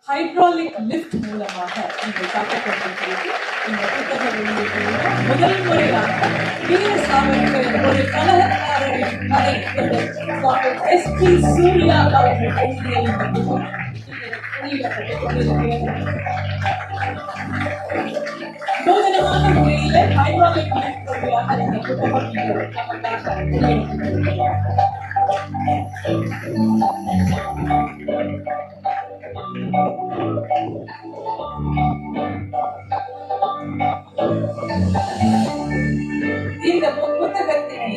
Hydraulic lift மூலமாக நீங்கள் காட்டப்பட்டிருக்கிறது. இந்த புத்தக வெளியீட்டுள்ள முதல் முறையாக வீர சாவர்கர் ஒரு கலகக்காரரின் கதை என்று டாக்டர் எஸ்.பி. சூர்யா அவர்கள் எழுதிய இந்த புத்தகம் வெளியிடப்பட்டுக் கொண்டிருக்கிறது. நூதனமான முறையில ஹைட்ராலிக் லிஃப்ட் வழியாக இந்த புத்தகம் நமக்காக வெளியிடப்பட்டிருக்கிறது. இந்த புத்தகத்தினை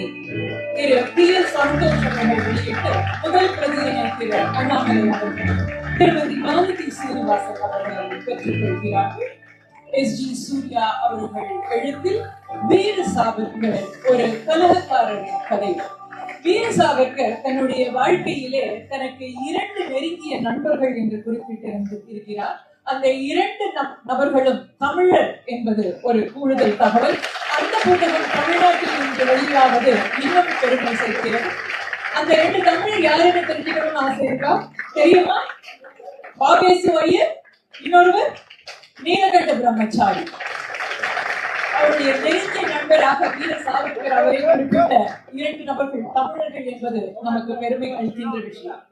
திரு பி. எஸ். சந்தோஷ் அவர்கள் வெளியிட்டு முதல் பிரதியினை திரு அண்ணாமலை அவர்கள் திருமதி மாலதி சீனிவாசன் அவர்கள் பெற்றுக் கொள்கிறார்கள். எஸ்.ஜி. சூர்யா அவர்கள் எழுத்தில் வீர சாவர்கர் ஒரு கலகக்காரரின் கதை. வீர சாவர்கர் தன்னுடைய வாழ்க்கையிலே தனக்கு 2 நெருங்கிய நண்பர்கள் என்று குறிப்பிட்டிருக்கிறார். அந்த 2 நபர்களும் தமிழர் என்பது ஒரு கூடுதல் தகவல். அந்த புத்தகம் தமிழ்நாட்டில் இன்று வெளியாவது இன்னும் பெருமை சேர்க்கிறது. அந்த 2 தமிழர் யாருன்னு தெரிஞ்சுக்கணும்னு ஆசை இருக்கா? தெரியுமா? பாகேசு ஐயர், இன்னொருவர் நீலகண்ட பிரம்மச்சாரி. அவருடைய நெருங்கிய நண்பராக வீர சாவர்கர் அவரை குறிப்பிட்ட 2 நபர்கள் தமிழர்கள் என்பது நமக்கு பெருமை அளிக்கின்ற விஷயம்.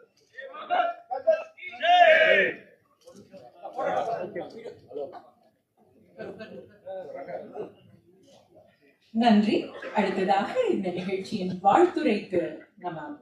நன்றி. அடுத்ததாக இந்த நிகழ்ச்சியின் வாழ்த்துரைக்கு நம்ம